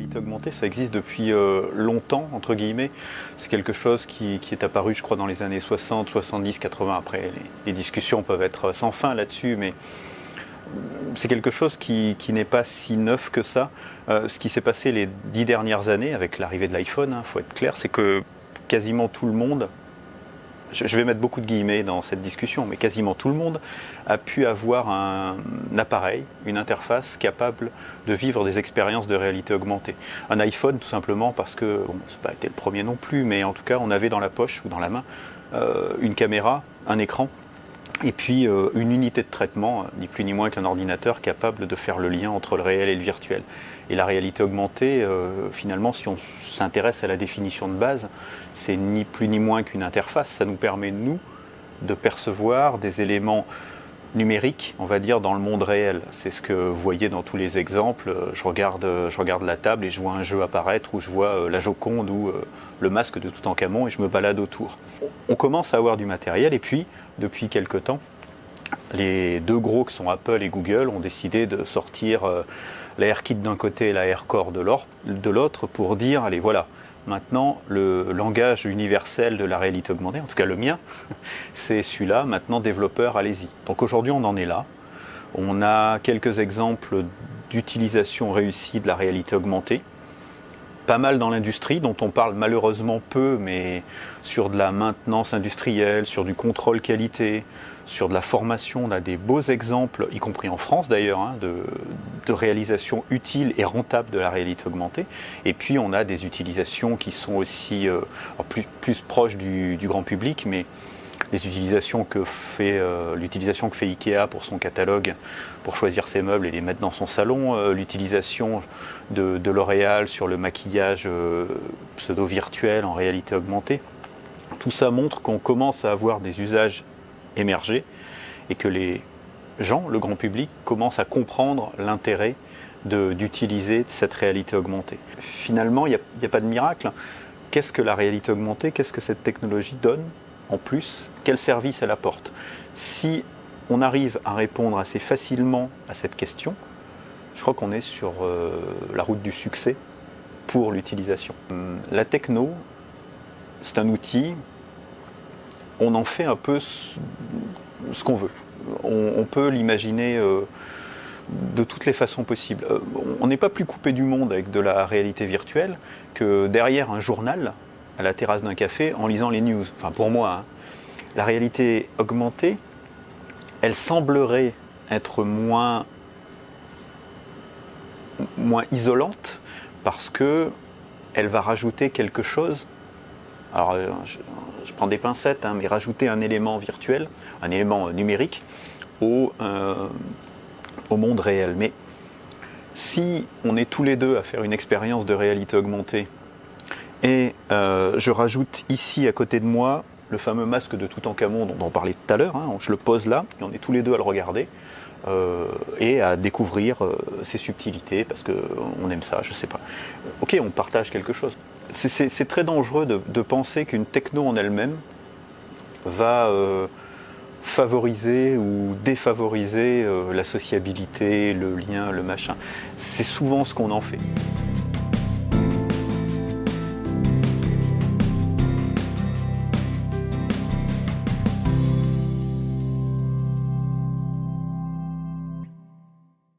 réalité augmentée, ça existe depuis longtemps, entre guillemets. C'est quelque chose qui est apparu, je crois, dans les années 60, 70, 80. Après, les discussions peuvent être sans fin là-dessus, mais c'est quelque chose qui n'est pas si neuf que ça. Ce qui s'est passé les 10 dernières années, avec l'arrivée de l'iPhone, faut être clair, c'est que quasiment tout le monde, je vais mettre beaucoup de guillemets dans cette discussion, mais quasiment tout le monde a pu avoir un appareil, une interface capable de vivre des expériences de réalité augmentée. Un iPhone, tout simplement parce que, bon, ça n'a pas été le premier non plus, mais en tout cas, on avait dans la poche ou dans la main une caméra, un écran, et puis une unité de traitement, ni plus ni moins qu'un ordinateur capable de faire le lien entre le réel et le virtuel. Et la réalité augmentée, finalement, si on s'intéresse à la définition de base, c'est ni plus ni moins qu'une interface. Ça nous permet, nous, de percevoir des éléments numériques, on va dire, dans le monde réel. C'est ce que vous voyez dans tous les exemples. Je regarde la table et je vois un jeu apparaître, ou je vois la Joconde ou le masque de Toutankhamon et je me balade autour. On commence à avoir du matériel, et puis, depuis quelque temps, les deux gros qui sont Apple et Google ont décidé de sortir la AirKit d'un côté et la AirCore de l'autre pour dire, allez voilà, maintenant le langage universel de la réalité augmentée, en tout cas le mien, c'est celui-là, maintenant développeurs, allez-y. Donc aujourd'hui on en est là, on a quelques exemples d'utilisation réussie de la réalité augmentée, pas mal dans l'industrie, dont on parle malheureusement peu, mais sur de la maintenance industrielle, sur du contrôle qualité, sur de la formation. On a des beaux exemples, y compris en France d'ailleurs, de réalisation utile et rentable de la réalité augmentée. Et puis on a des utilisations qui sont aussi plus proches du grand public, mais les utilisations l'utilisation que fait Ikea pour son catalogue, pour choisir ses meubles et les mettre dans son salon, l'utilisation de L'Oréal sur le maquillage pseudo-virtuel en réalité augmentée. Tout ça montre qu'on commence à avoir des usages émerger et que les gens, le grand public, commencent à comprendre l'intérêt d'utiliser cette réalité augmentée. Finalement, il n'y a pas de miracle. Qu'est-ce que la réalité augmentée? Qu'est-ce que cette technologie donne en plus? Quel service elle apporte? Si on arrive à répondre assez facilement à cette question, je crois qu'on est sur la route du succès pour l'utilisation. La techno, c'est un outil, on en fait un peu ce qu'on veut. On peut l'imaginer de toutes les façons possibles. On n'est pas plus coupé du monde avec de la réalité virtuelle que derrière un journal, à la terrasse d'un café, en lisant les news. Enfin, pour moi, la réalité augmentée, elle semblerait être moins isolante parce que elle va rajouter quelque chose. Alors, je prends des pincettes, mais rajouter un élément virtuel, un élément numérique au monde réel. Mais si on est tous les deux à faire une expérience de réalité augmentée, et je rajoute ici à côté de moi le fameux masque de Toutankhamon dont on parlait tout à l'heure, je le pose là, et on est tous les deux à le regarder, et à découvrir ses subtilités, parce qu'on aime ça, je sais pas. Ok, on partage quelque chose. C'est très dangereux de penser qu'une techno en elle-même va favoriser ou défavoriser la sociabilité, le lien, le machin. C'est souvent ce qu'on en fait.